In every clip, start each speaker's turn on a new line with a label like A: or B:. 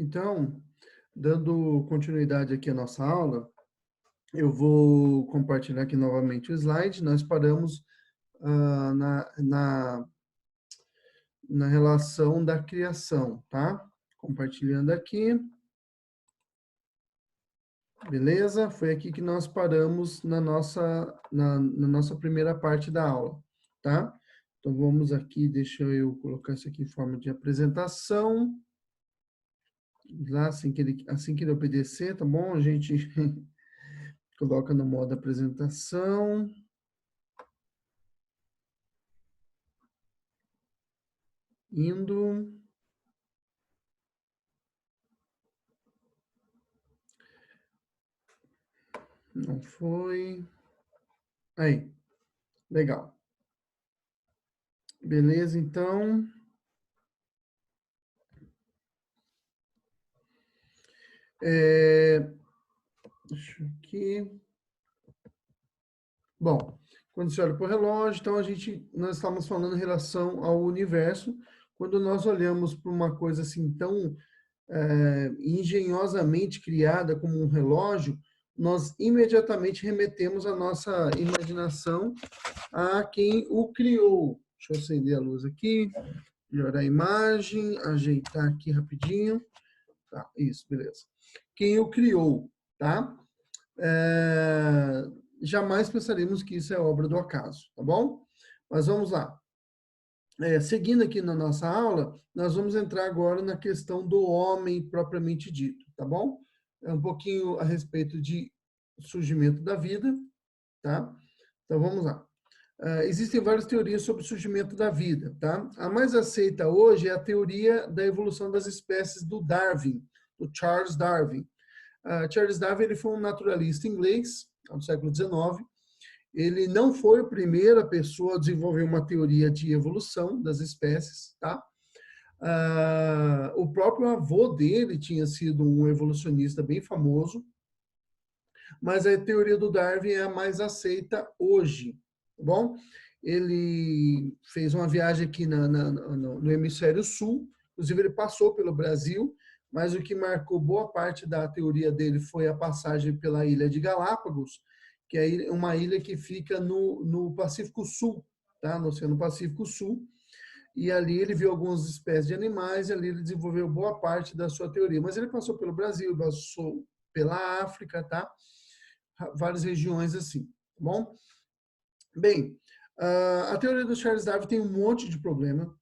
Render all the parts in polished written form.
A: Então, dando continuidade aqui à nossa aula, eu vou compartilhar aqui novamente o slide. Nós paramos na relação da criação, tá? Compartilhando aqui. Beleza? Foi aqui que nós paramos na nossa primeira parte da aula, tá? Então, vamos aqui, deixa eu colocar isso aqui em forma de apresentação. Lá, assim que ele obedecer, tá bom? A gente coloca no modo apresentação. Indo. Não foi. Aí, legal. Beleza, então. Deixa eu aqui. Bom, quando você olha para o relógio, então nós estamos falando em relação ao universo. Quando nós olhamos para uma coisa assim tão engenhosamente criada como um relógio, nós imediatamente remetemos a nossa imaginação a quem o criou. Deixa eu acender a luz aqui, melhorar a imagem, ajeitar aqui rapidinho. Tá, isso, beleza. Quem o criou, tá? Jamais pensaríamos que isso é obra do acaso, tá bom? Mas vamos lá. Seguindo aqui na nossa aula, nós vamos entrar agora na questão do homem propriamente dito, tá bom? É um pouquinho a respeito de surgimento da vida, tá? Então vamos lá. Existem várias teorias sobre o surgimento da vida, tá? A mais aceita hoje é a teoria da evolução das espécies do Darwin, do Charles Darwin. Charles Darwin ele foi um naturalista inglês, no século XIX. Ele não foi a primeira pessoa a desenvolver uma teoria de evolução das espécies, tá? O próprio avô dele tinha sido um evolucionista bem famoso, mas a teoria do Darwin é a mais aceita hoje, tá bom? Ele fez uma viagem aqui no hemisfério sul, inclusive ele passou pelo Brasil, mas o que marcou boa parte da teoria dele foi a passagem pela ilha de Galápagos, que é uma ilha que fica no Pacífico Sul, tá? No Oceano Pacífico Sul, e ali ele viu algumas espécies de animais, e ali ele desenvolveu boa parte da sua teoria. Mas ele passou pelo Brasil, passou pela África, tá? Várias regiões assim, tá bom? Bem, a teoria do Charles Darwin tem um monte de problema,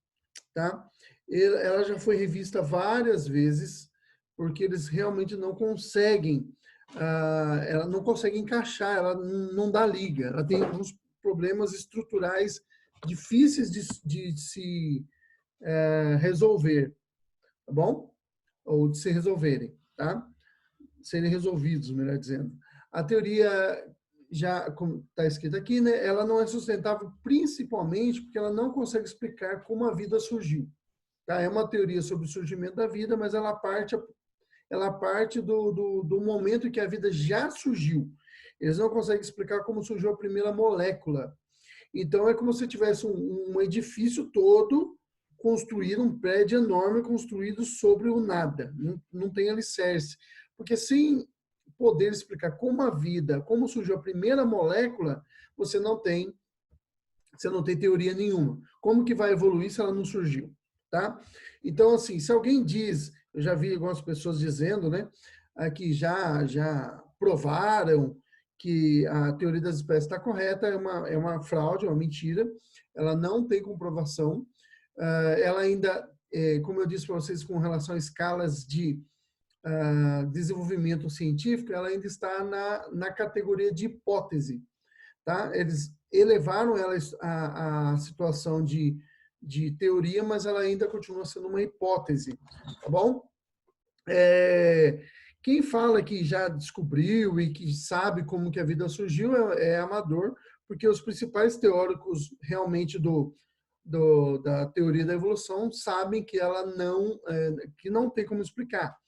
A: tá? Ela já foi revista várias vezes, porque eles realmente não conseguem, ela não consegue encaixar, ela não dá liga, ela tem alguns problemas estruturais difíceis de se resolver, tá bom? Ou de se resolverem, tá? Serem resolvidos, melhor dizendo. A teoria, já como está escrito aqui, né, ela não é sustentável principalmente porque ela não consegue explicar como a vida surgiu. Tá? É uma teoria sobre o surgimento da vida, mas ela parte do momento em que a vida já surgiu. Eles não conseguem explicar como surgiu a primeira molécula. Então, é como se tivesse um edifício todo construído, um prédio enorme construído sobre o nada. Não tem alicerce. Porque sem poder explicar como a vida, como surgiu a primeira molécula, você não tem teoria nenhuma. Como que vai evoluir se ela não surgiu, tá? Então, assim, se alguém diz, eu já vi algumas pessoas dizendo, né, que já provaram que a teoria das espécies está correta, é uma fraude, é uma mentira, ela não tem comprovação, ela ainda, como eu disse para vocês, com relação a escalas de desenvolvimento científico, ela ainda está na categoria de hipótese, tá? Eles elevaram ela a situação de teoria, mas ela ainda continua sendo uma hipótese, tá bom? Quem fala que já descobriu e que sabe como que a vida surgiu é amador, porque os principais teóricos realmente da teoria da evolução sabem que ela que não tem como explicar.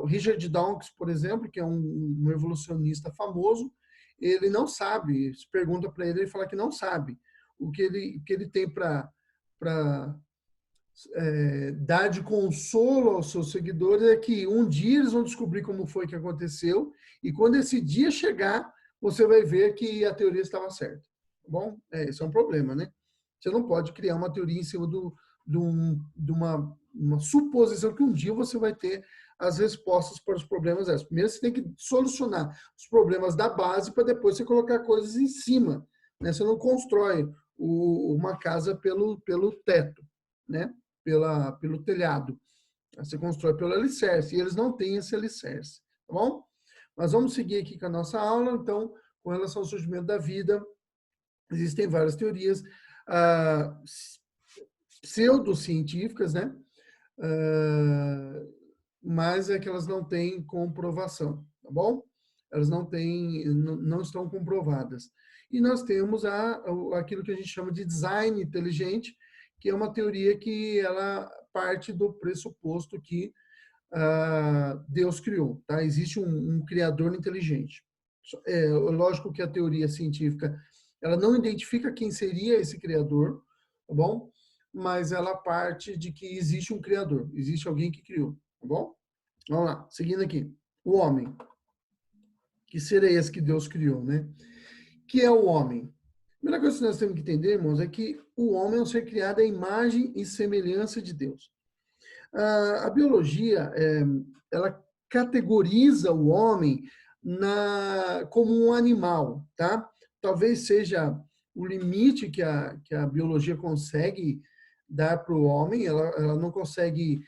A: O Richard Dawkins, por exemplo, que é um evolucionista famoso, ele não sabe. Se pergunta para ele, ele fala que não sabe. O que ele tem para dar de consolo aos seus seguidores é que um dia eles vão descobrir como foi que aconteceu, e quando esse dia chegar, você vai ver que a teoria estava certa. Bom, esse é um problema, né? Você não pode criar uma teoria em cima de uma suposição que um dia você vai ter as respostas para os problemas dessas. Primeiro você tem que solucionar os problemas da base para depois você colocar coisas em cima, né? Você não constrói uma casa pelo teto, né? Pelo telhado. Você constrói pelo alicerce, e eles não têm esse alicerce, tá bom? Mas vamos seguir aqui com a nossa aula. Então, com relação ao surgimento da vida, existem várias teorias pseudocientíficas, né? Mas é que elas não têm comprovação, tá bom? Elas não estão comprovadas. E nós temos aquilo que a gente chama de design inteligente, que é uma teoria que ela parte do pressuposto que Deus criou, tá? Existe um criador inteligente. Lógico que a teoria científica ela não identifica quem seria esse criador, tá bom? Mas ela parte de que existe um criador, existe alguém que criou, tá bom? Vamos lá, seguindo aqui. O homem. Que ser é esse que Deus criou, né? Que é o homem? A primeira coisa que nós temos que entender, irmãos, é que o homem é um ser criado à imagem e semelhança de Deus. A biologia, ela categoriza o homem como um animal, tá? Talvez seja o limite que a biologia consegue dar para o homem, ela não consegue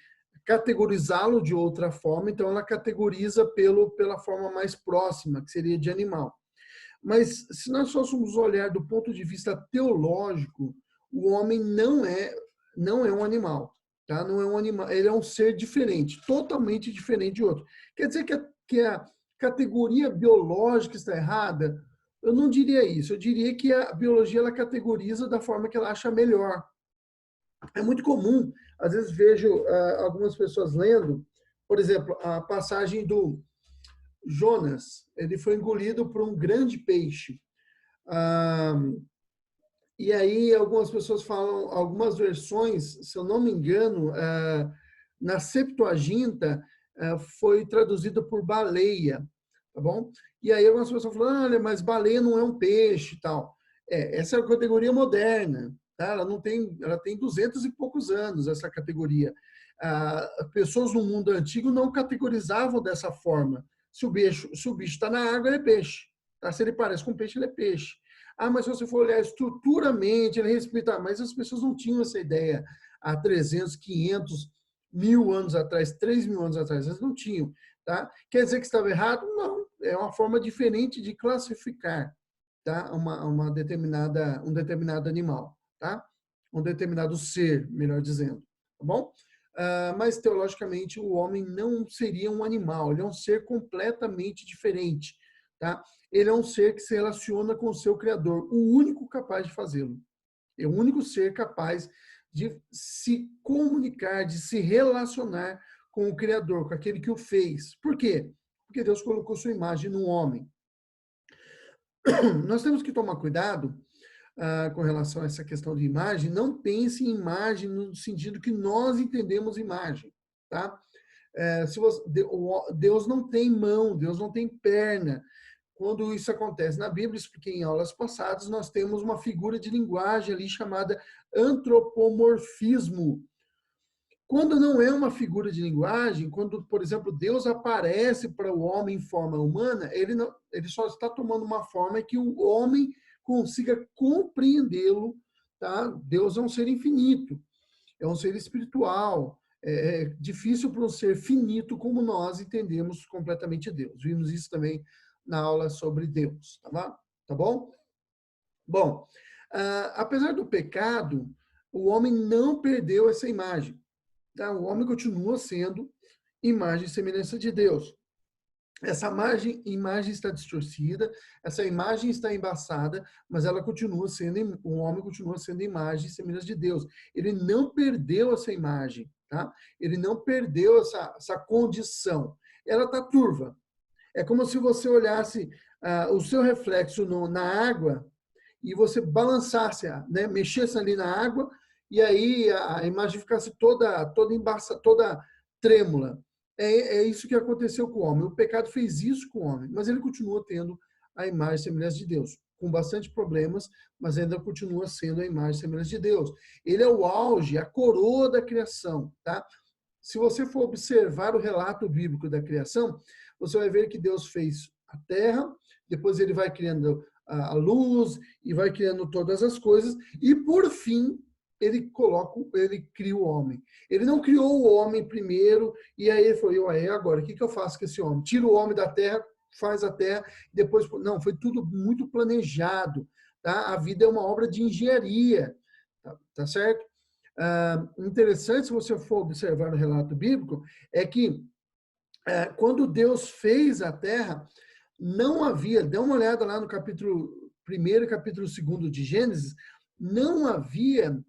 A: categorizá-lo de outra forma, então ela categoriza pela forma mais próxima, que seria de animal. Mas se nós fôssemos olhar do ponto de vista teológico, o homem não é um animal, tá? Não é um animal, ele é um ser diferente, totalmente diferente de outro. Quer dizer que a categoria biológica está errada? Eu não diria isso. Eu diria que a biologia ela categoriza da forma que ela acha melhor. É muito comum, às vezes vejo algumas pessoas lendo, por exemplo, a passagem do Jonas, ele foi engolido por um grande peixe. E aí algumas pessoas falam, algumas versões, se eu não me engano, na Septuaginta foi traduzido por baleia, tá bom? E aí algumas pessoas falam, olha, mas baleia não é um peixe e tal. Essa é a categoria moderna, tá? Ela tem 200 e poucos anos, essa categoria. Pessoas no mundo antigo não categorizavam dessa forma. Se o bicho está na água, ele é peixe. Tá? Se ele parece com peixe, ele é peixe. Mas se você for olhar estruturalmente, ele respeita. Mas as pessoas não tinham essa ideia há 300, 500, 1000 anos atrás, 3.000 anos atrás. Eles não tinham. Tá? Quer dizer que estava errado? Não. É uma forma diferente de classificar, tá? um determinado animal. Tá? Um determinado ser, melhor dizendo. Tá bom? Mas teologicamente o homem não seria um animal, ele é um ser completamente diferente, tá? Ele é um ser que se relaciona com o seu Criador, o único capaz de fazê-lo. É o único ser capaz de se comunicar, de se relacionar com o Criador, com aquele que o fez. Por quê? Porque Deus colocou sua imagem no homem. Nós temos que tomar cuidado com relação a essa questão de imagem. Não pense em imagem no sentido que nós entendemos imagem, tá? Deus não tem mão, Deus não tem perna. Quando isso acontece na Bíblia, expliquei em aulas passadas, nós temos uma figura de linguagem ali chamada antropomorfismo. Quando não é uma figura de linguagem, quando, por exemplo, Deus aparece para o homem em forma humana, ele só está tomando uma forma que o homem consiga compreendê-lo, tá? Deus é um ser infinito, é um ser espiritual, é difícil para um ser finito como nós entendemos completamente Deus. Vimos isso também na aula sobre Deus, tá bom? Bom, apesar do pecado, o homem não perdeu essa imagem. Tá? O homem continua sendo imagem e semelhança de Deus. Essa imagem está distorcida, essa imagem está embaçada, mas ela continua sendo, o homem continua sendo imagem e semelhança de Deus. Ele não perdeu essa imagem, tá? Ele não perdeu essa condição. Ela está turva. É como se você olhasse o seu reflexo na água e você balançasse, né? Mexesse ali na água e aí a imagem ficasse toda embaçada, toda trêmula. É isso que aconteceu com o homem. O pecado fez isso com o homem, mas ele continua tendo a imagem e semelhança de Deus, com bastante problemas, mas ainda continua sendo a imagem e semelhança de Deus. Ele é o auge, a coroa da criação, tá? Se você for observar o relato bíblico da criação, você vai ver que Deus fez a terra, depois ele vai criando a luz e vai criando todas as coisas, e por fim ele cria o homem. Ele não criou o homem primeiro, e aí ele falou, aí agora, o que eu faço com esse homem? Tira o homem da terra, faz a terra, depois... Não, foi tudo muito planejado, tá? A vida é uma obra de engenharia, tá certo? Interessante, se você for observar no relato bíblico, é que quando Deus fez a terra, não havia, dá uma olhada lá no capítulo 1 e capítulo 2 de Gênesis, não havia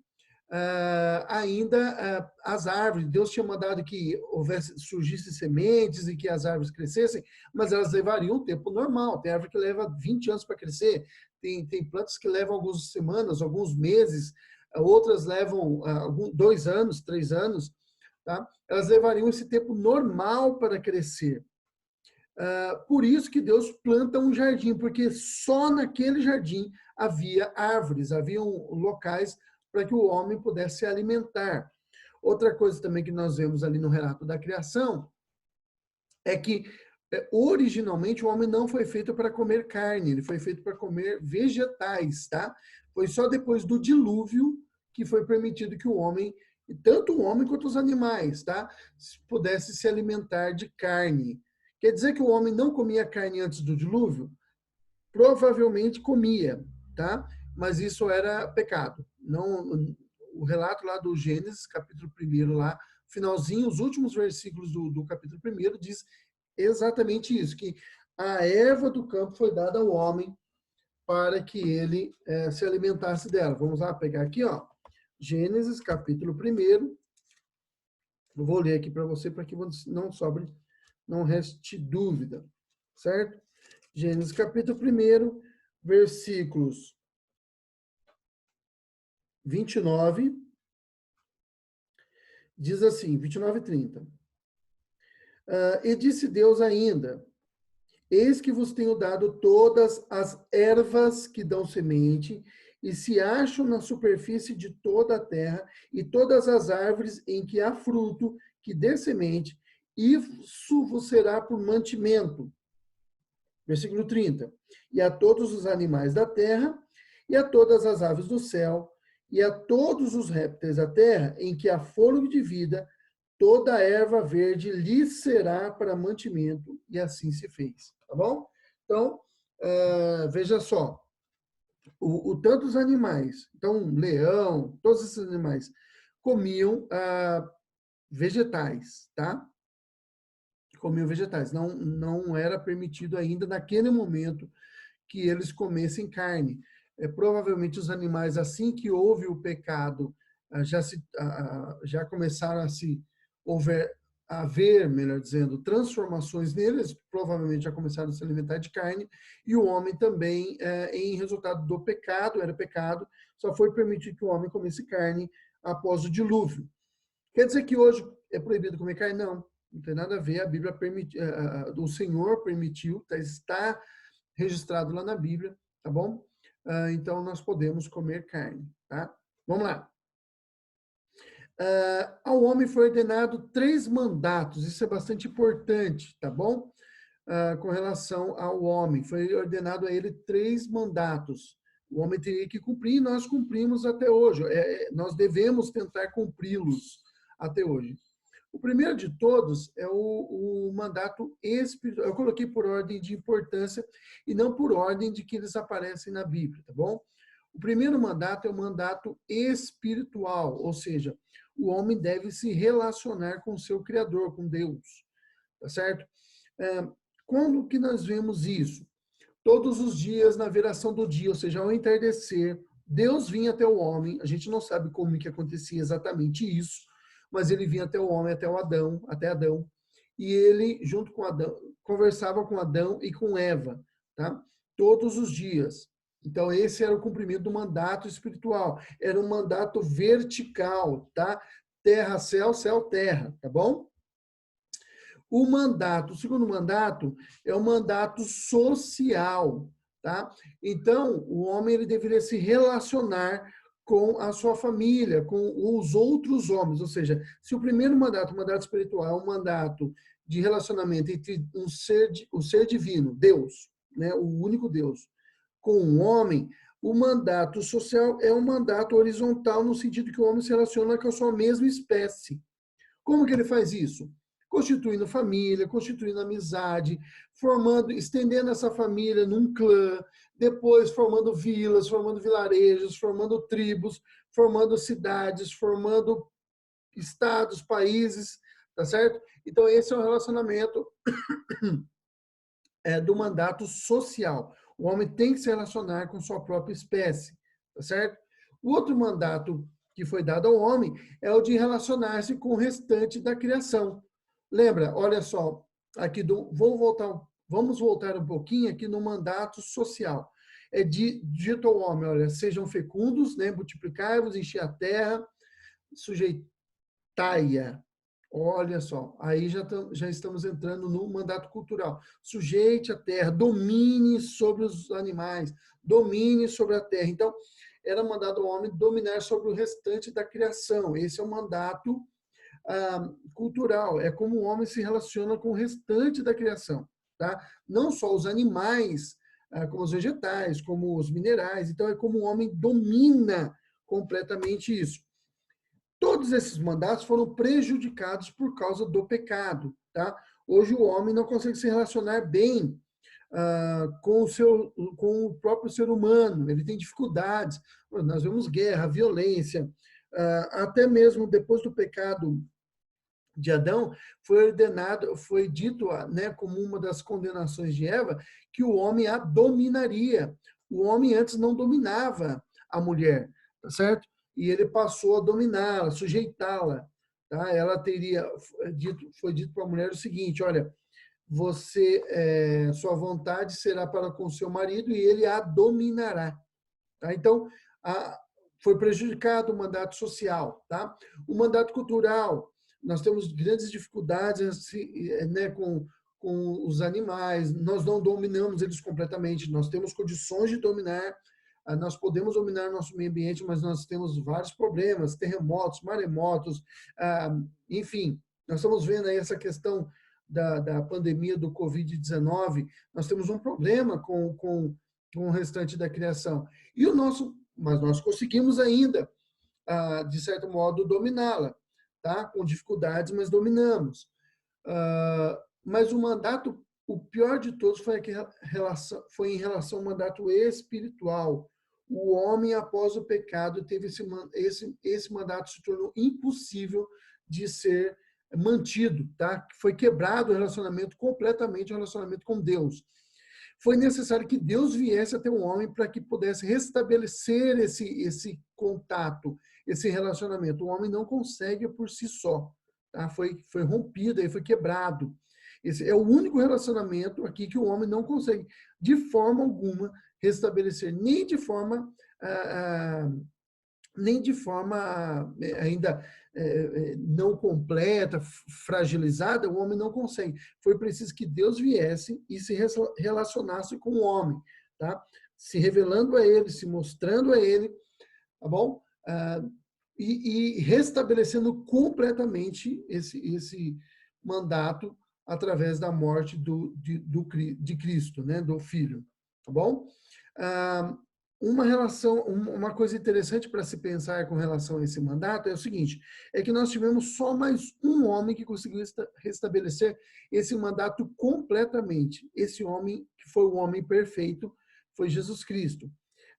A: ainda as árvores. Deus tinha mandado que surgissem sementes e que as árvores crescessem, mas elas levariam um tempo normal. Tem árvore que leva 20 anos para crescer, tem plantas que levam algumas semanas, alguns meses, outras levam 2 anos, 3 anos, tá? Elas levariam esse tempo normal para crescer. Por isso que Deus planta um jardim, porque só naquele jardim havia árvores, haviam locais para que o homem pudesse se alimentar. Outra coisa também que nós vemos ali no relato da criação é que originalmente o homem não foi feito para comer carne, ele foi feito para comer vegetais, tá? Foi só depois do dilúvio que foi permitido que o homem, tanto o homem quanto os animais, tá, pudesse se alimentar de carne. Quer dizer que o homem não comia carne antes do dilúvio? Provavelmente comia, tá? Mas isso era pecado. Não, o relato lá do Gênesis, capítulo 1 lá, finalzinho, os últimos versículos do capítulo 1 diz exatamente isso, que a erva do campo foi dada ao homem para que ele se alimentasse dela. Vamos lá pegar aqui, ó. Gênesis, capítulo 1. Eu vou ler aqui para você, para que não reste dúvida, certo? Gênesis, capítulo 1, versículos 29, diz assim, 29 e 30. E disse Deus ainda, eis que vos tenho dado todas as ervas que dão semente, e se acham na superfície de toda a terra, e todas as árvores em que há fruto, que dê semente, isso vos será por mantimento. Versículo 30. E a todos os animais da terra, e a todas as aves do céu, e a todos os répteis da terra, em que há fôlego de vida, toda a erva verde lhe será para mantimento, e assim se fez. Tá bom? Então, veja só, tantos animais, então, leão, todos esses animais, comiam vegetais, tá? Comiam vegetais. Não era permitido ainda, naquele momento, que eles comessem carne. Provavelmente os animais, assim que houve o pecado, já começaram a ver, melhor dizendo, transformações neles, provavelmente já começaram a se alimentar de carne, e o homem também, em resultado do pecado, era pecado, só foi permitido que o homem comesse carne após o dilúvio. Quer dizer que hoje é proibido comer carne? Não tem nada a ver, a Bíblia permitiu, o Senhor permitiu, está registrado lá na Bíblia, tá bom? Então, nós podemos comer carne, tá? Vamos lá. Ao homem foi ordenado 3 mandatos, isso é bastante importante, tá bom? Com relação ao homem, foi ordenado a ele 3 mandatos. O homem teria que cumprir e nós cumprimos até hoje. Nós devemos tentar cumpri-los até hoje. O primeiro de todos é o mandato espiritual. Eu coloquei por ordem de importância e não por ordem de que eles aparecem na Bíblia, tá bom? O primeiro mandato é o mandato espiritual, ou seja, o homem deve se relacionar com o seu Criador, com Deus, tá certo? Quando que nós vemos isso? Todos os dias, na viração do dia, ou seja, ao entardecer, Deus vinha até o homem, a gente não sabe como que acontecia exatamente isso, mas ele vinha até o homem, até Adão, e ele, junto com Adão, conversava com Adão e com Eva, tá? Todos os dias. Então, esse era o cumprimento do mandato espiritual. Era um mandato vertical, tá? Terra, céu, céu, terra, tá bom? O segundo mandato é o mandato social, tá? Então, o homem ele deveria se relacionar com a sua família, com os outros homens. Ou seja, se o primeiro mandato, o mandato espiritual, é um mandato de relacionamento entre o ser divino, Deus, né, o único Deus, com o homem, o mandato social é um mandato horizontal no sentido que o homem se relaciona com a sua mesma espécie. Como que ele faz isso? Constituindo família, constituindo amizade, formando, estendendo essa família num clã, depois formando vilas, formando vilarejos, formando tribos, formando cidades, formando estados, países, tá certo? Então esse é um relacionamento do mandato social. O homem tem que se relacionar com sua própria espécie, tá certo? O outro mandato que foi dado ao homem é o de relacionar-se com o restante da criação. Lembra, olha só, vamos voltar um pouquinho aqui no mandato social. É dito ao homem, olha, sejam fecundos, né, multiplicai-vos, enchei a terra, sujeitai-a. Olha só, aí já estamos entrando no mandato cultural. Sujeite a terra, domine sobre os animais, domine sobre a terra. Então, era mandado ao homem dominar sobre o restante da criação. Esse é o mandato cultural. É como o homem se relaciona com o restante da criação. Tá? Não só os animais, como os vegetais, como os minerais. Então, é como o homem domina completamente isso. Todos esses mandatos foram prejudicados por causa do pecado. Tá? Hoje o homem não consegue se relacionar bem com o próprio ser humano, ele tem dificuldades. Nós vemos guerra, violência, até mesmo depois do pecado de Adão, foi ordenado, foi dito, né, como uma das condenações de Eva, que o homem a dominaria. O homem antes não dominava a mulher, tá certo? E ele passou a dominá-la, sujeitá-la, tá? Ela teria foi dito para a mulher o seguinte: olha, sua vontade será para com seu marido e ele a dominará, tá? Então, foi prejudicado o mandato social, tá? O mandato cultural, nós temos grandes dificuldades assim, né, com os animais, nós não dominamos eles completamente, nós temos condições de dominar, nós podemos dominar nosso meio ambiente, mas nós temos vários problemas, terremotos, maremotos, enfim, nós estamos vendo aí essa questão da pandemia do Covid-19, nós temos um problema com o restante da criação. Mas nós conseguimos ainda, de certo modo, dominá-la, tá? Com dificuldades, mas dominamos. Mas o mandato, o pior de todos foi em relação ao mandato espiritual. O homem, após o pecado, teve esse mandato se tornou impossível de ser mantido, tá? Foi quebrado completamente o relacionamento com Deus. Foi necessário que Deus viesse até o homem para que pudesse restabelecer esse contato, esse relacionamento. O homem não consegue por si só, tá? Foi rompido, aí foi quebrado. Esse é o único relacionamento aqui que o homem não consegue, de forma alguma, restabelecer, nem de forma ainda não completa, fragilizada, o homem não consegue. Foi preciso que Deus viesse e se relacionasse com o homem, tá? Se revelando a ele, se mostrando a ele, tá bom? E restabelecendo completamente esse mandato através da morte de Cristo, né? Do Filho, tá bom? Uma coisa interessante para se pensar com relação a esse mandato é o seguinte, é que nós tivemos só mais um homem que conseguiu restabelecer esse mandato completamente. Esse homem, que foi o homem perfeito, foi Jesus Cristo.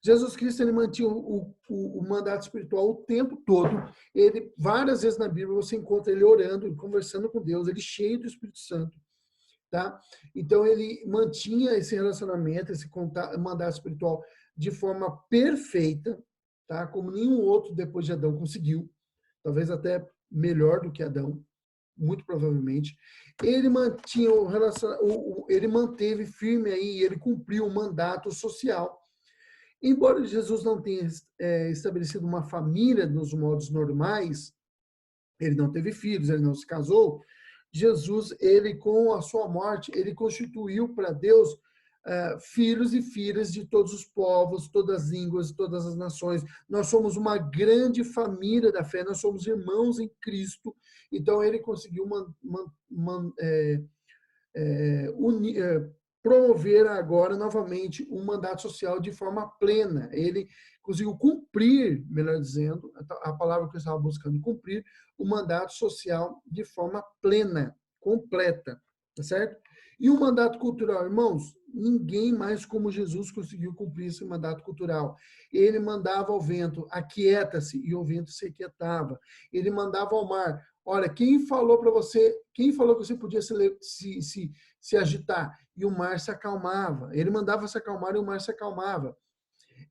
A: Jesus Cristo, ele mantinha o mandato espiritual o tempo todo. Ele, várias vezes na Bíblia, você encontra ele orando, conversando com Deus, ele cheio do Espírito Santo. Tá? Então, ele mantinha esse relacionamento, esse mandato espiritual de forma perfeita, tá? Como nenhum outro depois de Adão conseguiu, talvez até melhor do que Adão, muito provavelmente. Ele mantinha ele manteve firme aí, ele cumpriu o mandato social. Embora Jesus não tenha estabelecido uma família nos modos normais, ele não teve filhos, ele não se casou, Jesus, ele com a sua morte, ele constituiu para Deus filhos e filhas de todos os povos, todas as línguas, todas as nações. Nós somos uma grande família da fé, nós somos irmãos em Cristo. Então, ele conseguiu promover agora novamente um mandato social de forma plena. Ele conseguiu cumprir, melhor dizendo, a palavra que eu estava buscando, cumprir o mandato social de forma plena, completa, tá certo? E o mandato cultural, irmãos, ninguém mais como Jesus conseguiu cumprir esse mandato cultural. Ele mandava ao vento, aquieta-se, e o vento se aquietava. Ele mandava ao mar, olha, quem falou para você, quem falou que você podia se agitar? E o mar se acalmava. Ele mandava se acalmar e o mar se acalmava.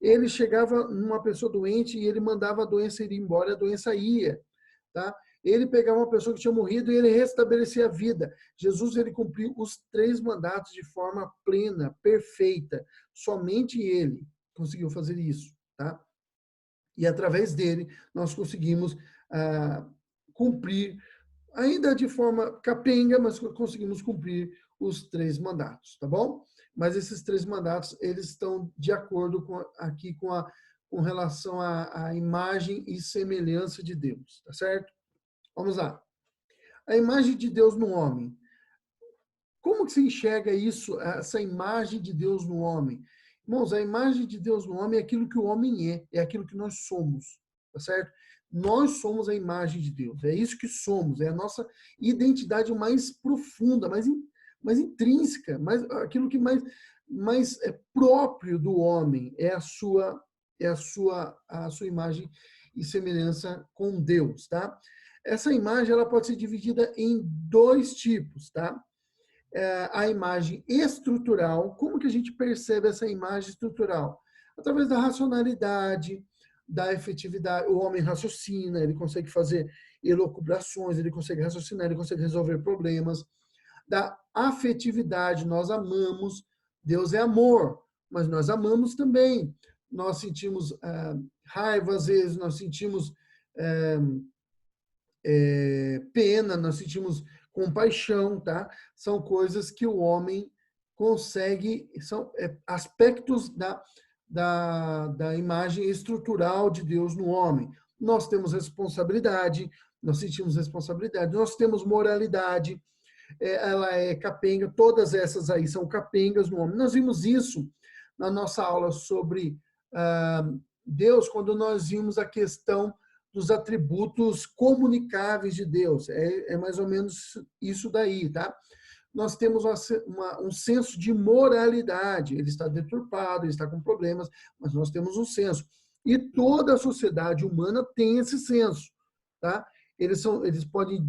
A: Ele chegava numa pessoa doente e ele mandava a doença ir embora, a doença ia, tá? Ele pegava uma pessoa que tinha morrido e ele restabelecia a vida. Jesus, ele cumpriu os 3 mandatos de forma plena, perfeita. Somente ele conseguiu fazer isso, tá? E através dele nós conseguimos cumprir, ainda de forma capenga, mas conseguimos cumprir os 3 mandatos, tá bom? Mas esses 3 mandatos, eles estão de acordo com relação à imagem e semelhança de Deus, tá certo? Vamos lá. A imagem de Deus no homem. Como que se enxerga isso, essa imagem de Deus no homem? Irmãos, a imagem de Deus no homem é aquilo que o homem é aquilo que nós somos, tá certo? Nós somos a imagem de Deus, é isso que somos, é a nossa identidade mais profunda, mais intrínseca, aquilo que mais é próprio do homem, é a sua imagem e semelhança com Deus, tá? Essa imagem ela pode ser dividida em 2 tipos, tá? A imagem estrutural. Como que a gente percebe essa imagem estrutural? Através da racionalidade, da efetividade. O homem raciocina, ele consegue fazer elucubrações, ele consegue raciocinar, ele consegue resolver problemas. Da afetividade, nós amamos. Deus é amor, mas nós amamos também. Nós sentimos raiva, às vezes, nós sentimos pena, nós sentimos compaixão, tá? São coisas que o homem consegue, são aspectos da imagem estrutural de Deus no homem. Nós temos responsabilidade, nós sentimos responsabilidade, nós temos moralidade, ela é capenga, todas essas aí são capengas no homem. Nós vimos isso na nossa aula sobre Deus, quando nós vimos a questão dos atributos comunicáveis de Deus. É mais ou menos isso daí, tá? Nós temos um senso de moralidade. Ele está deturpado, ele está com problemas, mas nós temos um senso. E toda a sociedade humana tem esse senso, tá? Eles podem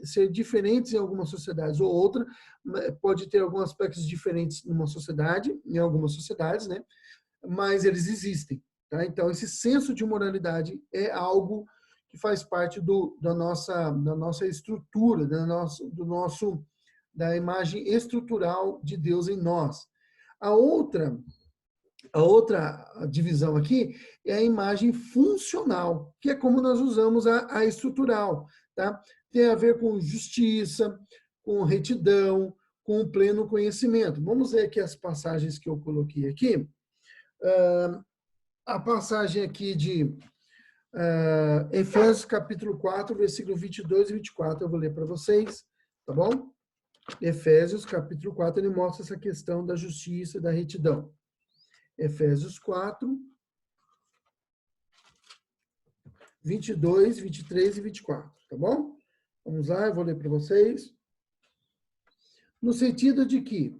A: ser diferentes em algumas sociedades ou outra, pode ter alguns aspectos diferentes numa sociedade, em algumas sociedades, né? Mas eles existem. Tá? Então, esse senso de moralidade é algo que faz parte da nossa estrutura, da imagem estrutural de Deus em nós. A outra divisão aqui é a imagem funcional, que é como nós usamos a estrutural. Tá? Tem a ver com justiça, com retidão, com pleno conhecimento. Vamos ver aqui as passagens que eu coloquei aqui. A passagem aqui de Efésios capítulo 4, versículo 22 e 24, eu vou ler para vocês, tá bom? Efésios capítulo 4, ele mostra essa questão da justiça e da retidão. Efésios 4, 22, 23 e 24, tá bom? Vamos lá, eu vou ler para vocês. No sentido de que,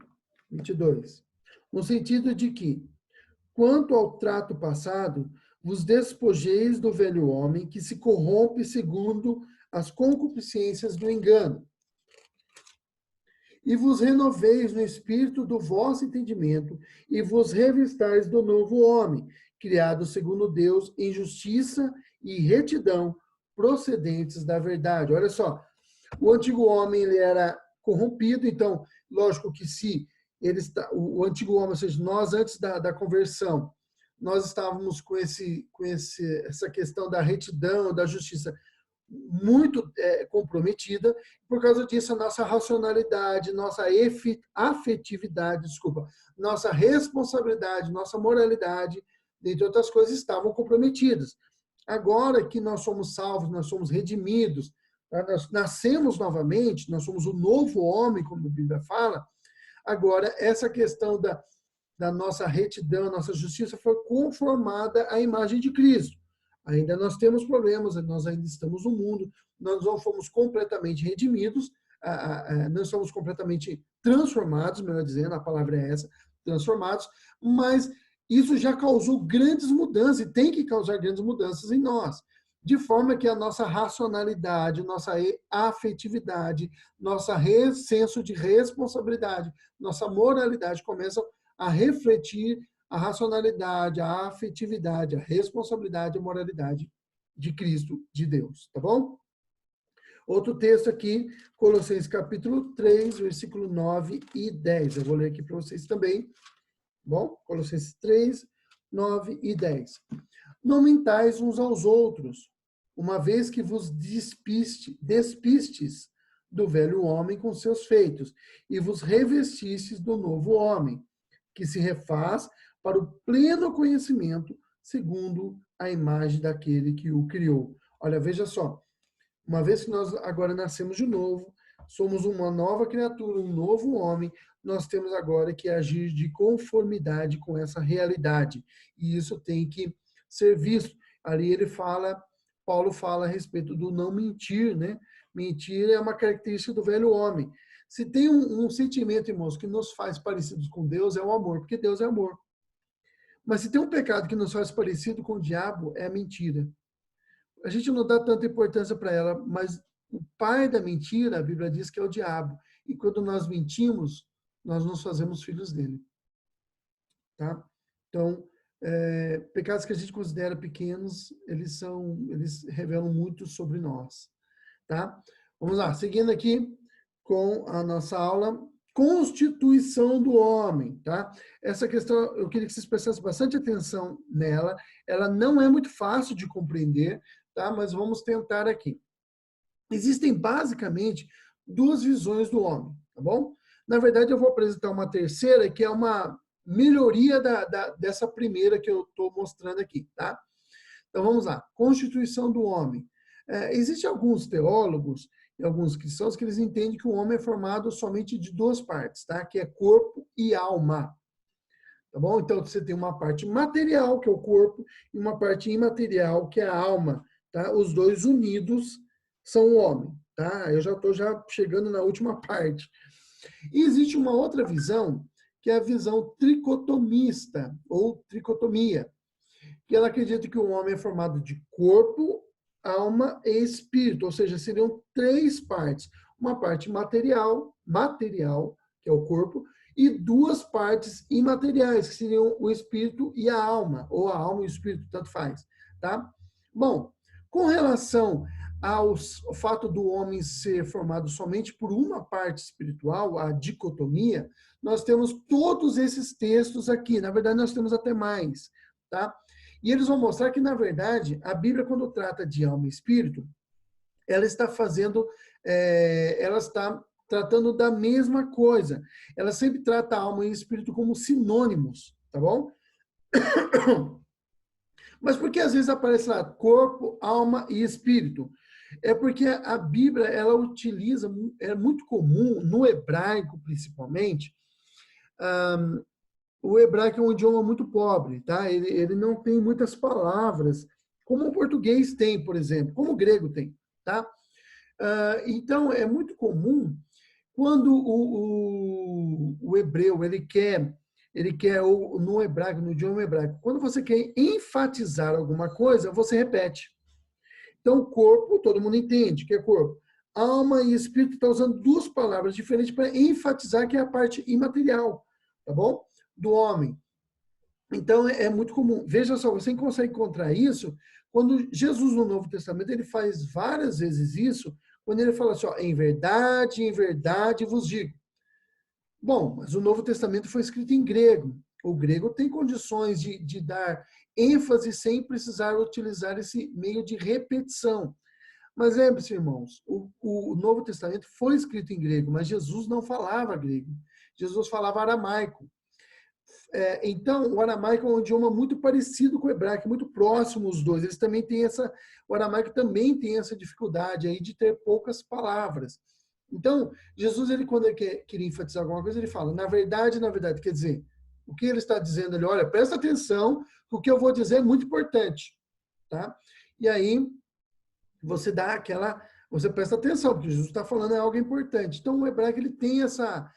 A: 22, no sentido de que, quanto ao trato passado, vos despojeis do velho homem que se corrompe segundo as concupiscências do engano, e vos renoveis no espírito do vosso entendimento, e vos revistais do novo homem, criado segundo Deus em justiça e retidão, procedentes da verdade. Olha só, o antigo homem ele era corrompido, então, lógico que se o antigo homem, ou seja, nós antes da conversão, nós estávamos com essa questão da retidão, da justiça muito comprometida. Por causa disso, a nossa racionalidade, nossa afetividade, desculpa, nossa responsabilidade, nossa moralidade, dentre outras coisas, estavam comprometidas. Agora que nós somos salvos, nós somos redimidos, nós nascemos novamente, nós somos o novo homem, como a Bíblia fala, agora essa questão da nossa retidão, nossa justiça foi conformada à imagem de Cristo. Ainda nós temos problemas, nós ainda estamos no mundo, nós não fomos completamente redimidos, não somos completamente transformados, melhor dizendo, a palavra é essa, transformados, mas isso já causou grandes mudanças e tem que causar grandes mudanças em nós, de forma que a nossa racionalidade, nossa afetividade, nosso senso de responsabilidade, nossa moralidade começam a refletir a racionalidade, a afetividade, a responsabilidade, a moralidade de Cristo, de Deus, tá bom? Outro texto aqui, Colossenses capítulo 3, versículo 9 e 10. Eu vou ler aqui para vocês também, bom? Colossenses 3, 9 e 10. Não mentais uns aos outros, uma vez que vos despistes do velho homem com seus feitos, e vos revestistes do novo homem, que se refaz para o pleno conhecimento, segundo a imagem daquele que o criou. Olha, veja só, uma vez que nós agora nascemos de novo, somos uma nova criatura, um novo homem, nós temos agora que agir de conformidade com essa realidade. E isso tem que ser visto. Ali Paulo fala a respeito do não mentir, né? Mentir é uma característica do velho homem. Se tem um sentimento, irmãos, que nos faz parecidos com Deus, é o amor, porque Deus é amor. Mas se tem um pecado que nos faz parecido com o diabo, é a mentira. A gente não dá tanta importância para ela, mas o pai da mentira, a Bíblia diz que é o diabo. E quando nós mentimos, nós nos fazemos filhos dele. Tá? Então, pecados que a gente considera pequenos, eles revelam muito sobre nós. Tá? Vamos lá, seguindo aqui com a nossa aula, constituição do homem, tá? Essa questão, eu queria que vocês prestassem bastante atenção nela, ela não é muito fácil de compreender, tá? Mas vamos tentar aqui. Existem basicamente duas visões do homem, tá bom? Na verdade, eu vou apresentar uma terceira, que é uma melhoria dessa primeira que eu estou mostrando aqui, tá? Então, vamos lá. Constituição do homem. Existem alguns teólogos e alguns cristãos que eles entendem que o homem é formado somente de duas partes, tá? Que é corpo e alma. Tá bom? Então, você tem uma parte material, que é o corpo, e uma parte imaterial, que é a alma. Tá? Os dois unidos são o homem. Tá? Eu já estou chegando na última parte. E existe uma outra visão, que é a visão tricotomista, ou tricotomia, que ela acredita que o homem é formado de corpo, alma e espírito, ou seja, seriam três partes. Uma parte material, que é o corpo, e duas partes imateriais, que seriam o espírito e a alma, ou a alma e o espírito, tanto faz. Tá? Bom, com relação ao fato do homem ser formado somente por uma parte espiritual, a dicotomia, nós temos todos esses textos aqui. Na verdade, nós temos até mais. Tá? E eles vão mostrar que, na verdade, a Bíblia, quando trata de alma e espírito, ela está tratando da mesma coisa. Ela sempre trata a alma e o espírito como sinônimos, tá bom? Mas por que às vezes aparece lá corpo, alma e espírito? É porque a Bíblia, ela utiliza, é muito comum, no hebraico principalmente, o hebraico é um idioma muito pobre, tá? Ele não tem muitas palavras, como o português tem, por exemplo, como o grego tem, tá? Então, é muito comum, quando o hebreu, ele quer no hebraico, no idioma hebraico, quando você quer enfatizar alguma coisa, você repete. Então, corpo, todo mundo entende que é corpo. Alma e espírito está usando duas palavras diferentes para enfatizar que é a parte imaterial, tá bom? Do homem. Então, é muito comum. Veja só, você consegue encontrar isso quando Jesus, no Novo Testamento, ele faz várias vezes isso, quando ele fala assim, ó, em verdade vos digo. Bom, mas o Novo Testamento foi escrito em grego. O grego tem condições de dar ênfase sem precisar utilizar esse meio de repetição. Mas lembre-se, irmãos, o Novo Testamento foi escrito em grego, mas Jesus não falava grego. Jesus falava aramaico. Então, o aramaico é um idioma muito parecido com o hebraico, muito próximo os dois. Eles também têm o aramaico também tem essa dificuldade aí de ter poucas palavras. Então, Jesus, quando ele queria enfatizar alguma coisa, ele fala, na verdade, quer dizer, o que ele está dizendo ali, olha, presta atenção, o que eu vou dizer é muito importante, tá? E aí, você presta atenção, porque Jesus está falando é algo importante. Então, o hebraico, ele tem essa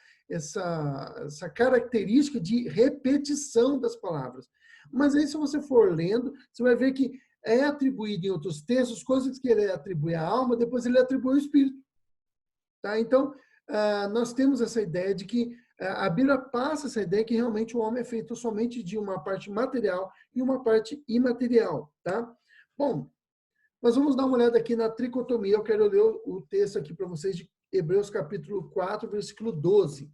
A: característica de repetição das palavras. Mas aí, se você for lendo, você vai ver que é atribuído em outros textos coisas que ele atribui à alma, depois ele atribui ao espírito. Tá? Então, nós temos essa ideia de que a Bíblia passa essa ideia que realmente o homem é feito somente de uma parte material e uma parte imaterial. Tá? Bom, nós vamos dar uma olhada aqui na tricotomia. Eu quero ler o texto aqui para vocês de Hebreus capítulo 4, versículo 12,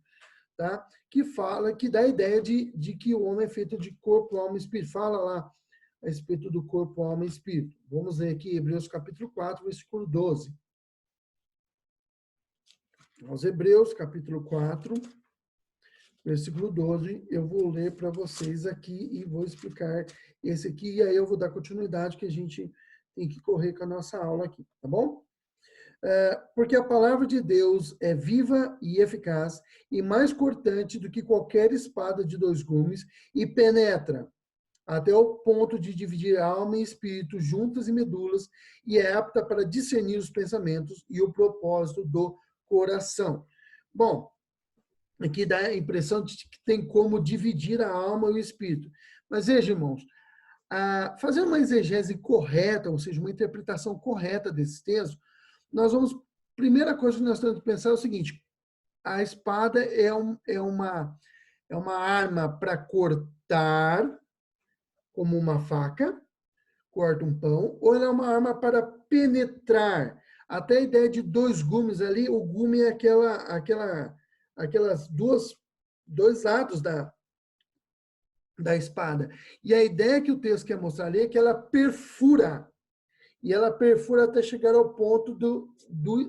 A: tá? Que fala, que dá a ideia de que o homem é feito de corpo, alma e espírito. Fala lá a respeito do corpo, alma e espírito. Vamos ler aqui Hebreus capítulo 4, versículo 12. Aos Hebreus capítulo 4, versículo 12, eu vou ler para vocês aqui e vou explicar esse aqui, e aí eu vou dar continuidade que a gente tem que correr com a nossa aula aqui, tá bom? Porque a palavra de Deus é viva e eficaz e mais cortante do que qualquer espada de dois gumes e penetra até o ponto de dividir alma e espírito, juntas e medulas, e é apta para discernir os pensamentos e o propósito do coração. Bom, aqui dá a impressão de que tem como dividir a alma e o espírito. Mas veja, irmãos, fazer uma exegese correta, ou seja, uma interpretação correta desse texto, primeira coisa que nós temos que pensar é o seguinte, a espada é uma arma para cortar, como uma faca, corta um pão, ou ela é uma arma para penetrar. Até a ideia de dois gumes ali, o gume é aquelas dois lados da espada. E a ideia que o texto quer mostrar ali é que ela perfura. E ela perfura até chegar ao ponto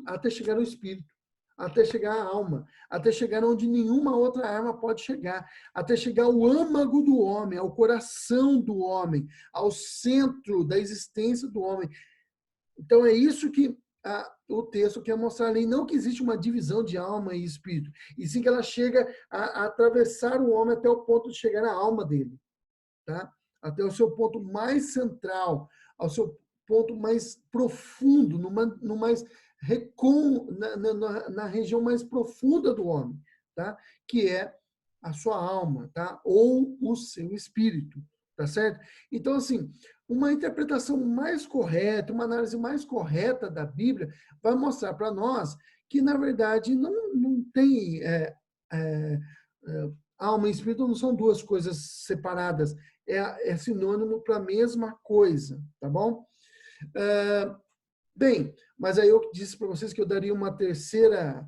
A: até chegar ao espírito, até chegar à alma, até chegar onde nenhuma outra arma pode chegar, até chegar ao âmago do homem, ao coração do homem, ao centro da existência do homem. Então é isso que o texto quer mostrar ali, não que existe uma divisão de alma e espírito, e sim que ela chega a atravessar o homem até o ponto de chegar na alma dele, tá? Até o seu ponto mais central, ao seu ponto mais profundo, na região mais profunda do homem, tá? Que é a sua alma, tá? Ou o seu espírito, tá certo? Então, assim, uma interpretação mais correta, uma análise mais correta da Bíblia vai mostrar para nós que, na verdade, não tem alma e espírito não são duas coisas separadas, é sinônimo para a mesma coisa, tá bom? Bem, mas aí eu disse para vocês que eu daria uma terceira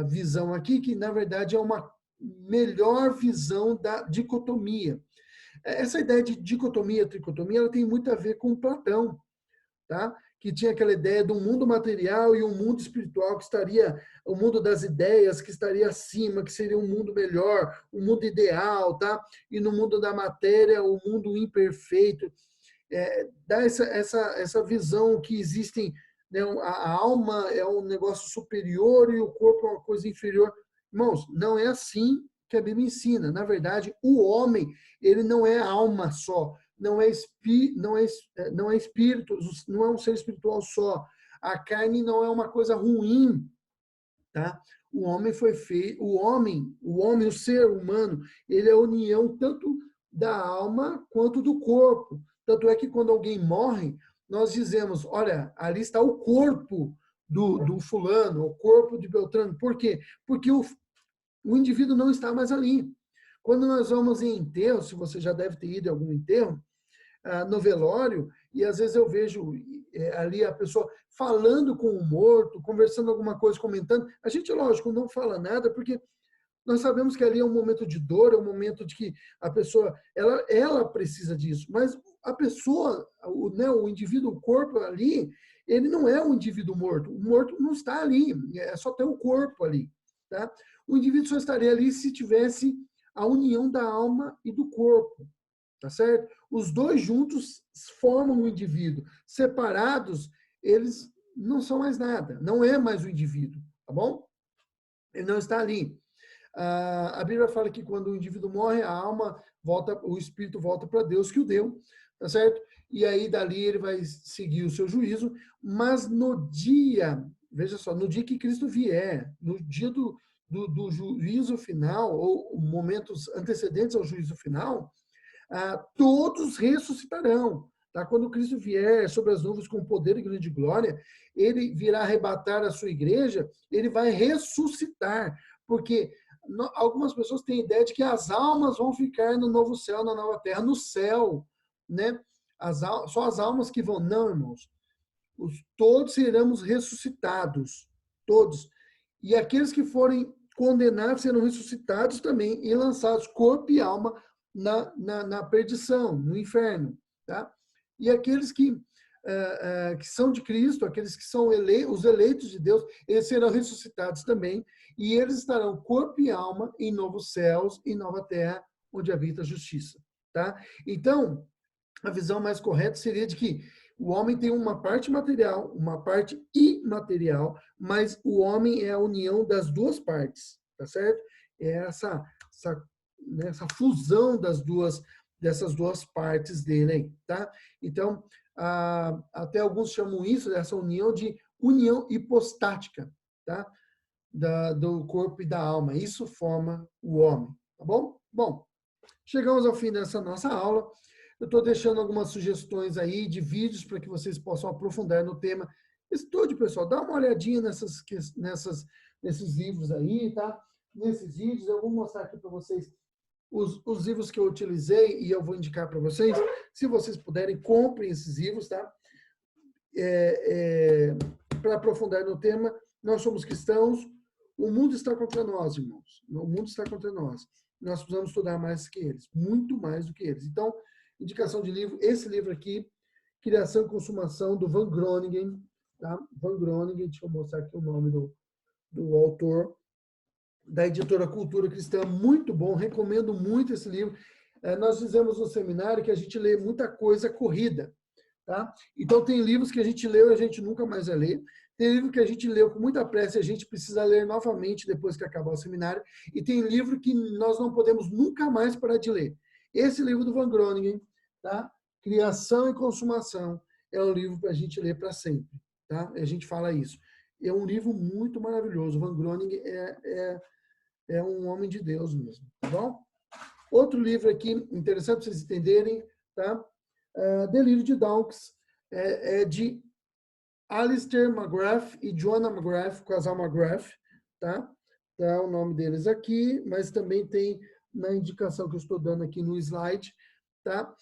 A: visão aqui, que na verdade é uma melhor visão da dicotomia. Essa ideia de dicotomia, tricotomia, ela tem muito a ver com Platão, tá? Que tinha aquela ideia do mundo material e um mundo espiritual que estaria, o mundo das ideias que estaria acima, que seria um mundo melhor, um mundo ideal, tá? E no mundo da matéria, o mundo imperfeito. Dá essa visão que existem, né? A alma é um negócio superior e o corpo é uma coisa inferior. Irmãos, não é assim que a Bíblia ensina. Na verdade, o homem, ele não é alma só, não é espírito, não é um ser espiritual só. A carne não é uma coisa ruim, tá? O homem foi feito, o ser humano, ele é a união tanto da alma quanto do corpo. Tanto é que quando alguém morre, nós dizemos, olha, ali está o corpo do fulano, o corpo de Beltrano. Por quê? Porque o indivíduo não está mais ali. Quando nós vamos em enterro, se você já deve ter ido em algum enterro, no velório, e às vezes eu vejo ali a pessoa falando com o morto, conversando alguma coisa, comentando. A gente, lógico, não fala nada, porque Nós sabemos que ali é um momento de dor, é um momento de que a pessoa, ela precisa disso, mas a pessoa, né, o indivíduo, o corpo ali, ele não é um indivíduo morto. O morto não está ali, é só ter o corpo ali. Tá? O indivíduo só estaria ali se tivesse a união da alma e do corpo. Tá certo? Os dois juntos formam o indivíduo. Separados, eles não são mais nada. Não é mais o indivíduo. Tá bom? Ele não está ali. A Bíblia fala que quando o indivíduo morre, a alma volta, o espírito volta para Deus que o deu, tá certo? E aí dali ele vai seguir o seu juízo, mas no dia, veja só, no dia que Cristo vier, no dia do juízo final, ou momentos antecedentes ao juízo final, todos ressuscitarão. Tá? Quando Cristo vier sobre as nuvens com poder e grande glória, ele virá arrebatar a sua igreja, ele vai ressuscitar, porque algumas pessoas têm a ideia de que as almas vão ficar no novo céu, na nova terra, no céu, né? Só as almas que vão. Não, irmãos. Todos seremos ressuscitados. Todos. E aqueles que forem condenados serão ressuscitados também e lançados, corpo e alma, na perdição, no inferno. Tá? E aqueles que são de Cristo, aqueles que são os eleitos de Deus, eles serão ressuscitados também, e eles estarão corpo e alma em novos céus e nova terra, onde habita a justiça. Tá? Então, a visão mais correta seria de que o homem tem uma parte material, uma parte imaterial, mas o homem é a união das duas partes, tá certo? É essa fusão dessas duas partes dele aí, tá? Então, até alguns chamam isso, dessa união, de união hipostática, tá? Do corpo e da alma. Isso forma o homem, tá bom? Bom, chegamos ao fim dessa nossa aula. Eu estou deixando algumas sugestões aí de vídeos para que vocês possam aprofundar no tema. Estude, pessoal, dá uma olhadinha nesses livros aí, tá? Nesses vídeos, eu vou mostrar aqui para vocês os livros que eu utilizei e eu vou indicar para vocês. Se vocês puderem, comprem esses livros, tá? Para aprofundar no tema, nós somos cristãos, o mundo está contra nós, irmãos. O mundo está contra nós. Nós precisamos estudar mais que eles, muito mais do que eles. Então, indicação de livro, esse livro aqui, Criação e Consumação, do Van Groningen, tá? Van Groningen, deixa eu mostrar aqui o nome do autor, da editora Cultura Cristã, muito bom, recomendo muito esse livro. Nós fizemos no seminário que a gente lê muita coisa corrida, tá? Então, tem livros que a gente leu e a gente nunca mais vai ler. Tem livro que a gente leu com muita pressa e a gente precisa ler novamente depois que acabar o seminário. E tem livro que nós não podemos nunca mais parar de ler. Esse livro do Van Groningen, tá? Criação e Consumação, é um livro para a gente ler para sempre, tá? A gente fala isso. É um livro muito maravilhoso. Van Groningen é um homem de Deus mesmo, tá bom? Outro livro aqui, interessante para vocês entenderem, tá? Delírio de Dawkins, é de Alistair McGrath e Joanna McGrath, o casal McGrath, tá? Tá o nome deles aqui, mas também tem na indicação que eu estou dando aqui no slide, tá?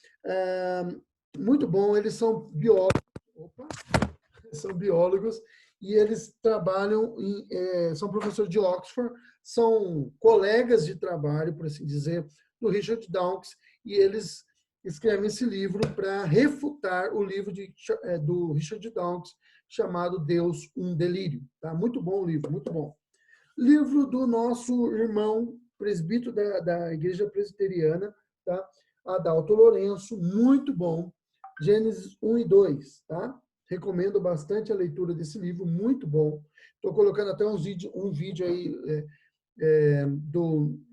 A: Muito bom, eles são biólogos, são biólogos e eles trabalham, são professores de Oxford, são colegas de trabalho, por assim dizer, do Richard Dawkins, e eles escrevem esse livro para refutar o livro do Richard Dawkins, chamado Deus, um Delírio. Tá? Muito bom o livro, muito bom. Livro do nosso irmão presbítero da Igreja Presbiteriana, tá? Adalto Lourenço, muito bom. Gênesis 1 e 2, tá? Recomendo bastante a leitura desse livro, muito bom. Estou colocando até um vídeo aí,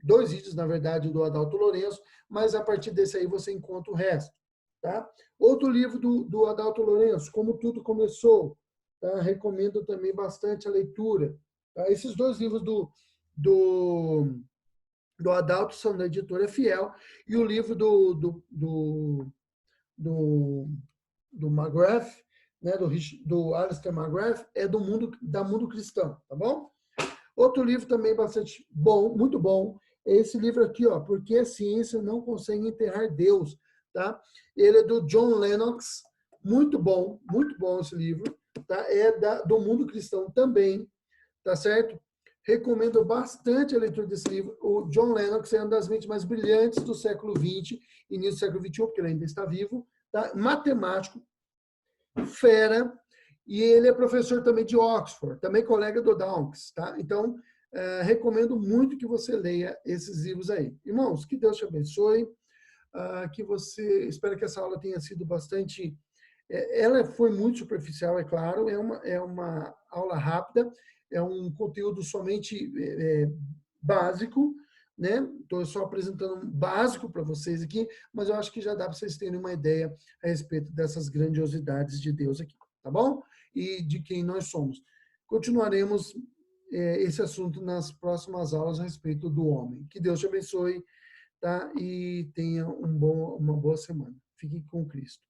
A: dois vídeos, na verdade, do Adalto Lourenço, mas a partir desse aí você encontra o resto. Tá? Outro livro do Adalto Lourenço, Como Tudo Começou, tá? Recomendo também bastante a leitura. Tá? Esses dois livros do Adalto são da editora Fiel, e o livro do McGrath, né, do Alistair McGrath, é da Mundo Cristão, tá bom? Outro livro também bastante bom, muito bom, é esse livro aqui, ó, Porque a Ciência Não Consegue Enterrar Deus, tá? Ele é do John Lennox, muito bom esse livro, tá? É do Mundo Cristão também, tá certo? Recomendo bastante a leitura desse livro. O John Lennox é uma das mentes mais brilhantes do século XX, início do século XXI, porque ele ainda está vivo, tá? Matemático, fera, e ele é professor também de Oxford, também colega do Dawkins, tá? Então, recomendo muito que você leia esses livros aí. Irmãos, que Deus te abençoe, que você, espero que essa aula tenha sido bastante, ela foi muito superficial, é claro, é uma aula rápida, é um conteúdo somente básico, né? Estou só apresentando um básico para vocês aqui, mas eu acho que já dá para vocês terem uma ideia a respeito dessas grandiosidades de Deus aqui, tá bom? E de quem nós somos. Continuaremos esse assunto nas próximas aulas a respeito do homem. Que Deus te abençoe, tá? E tenha uma boa semana. Fique com Cristo.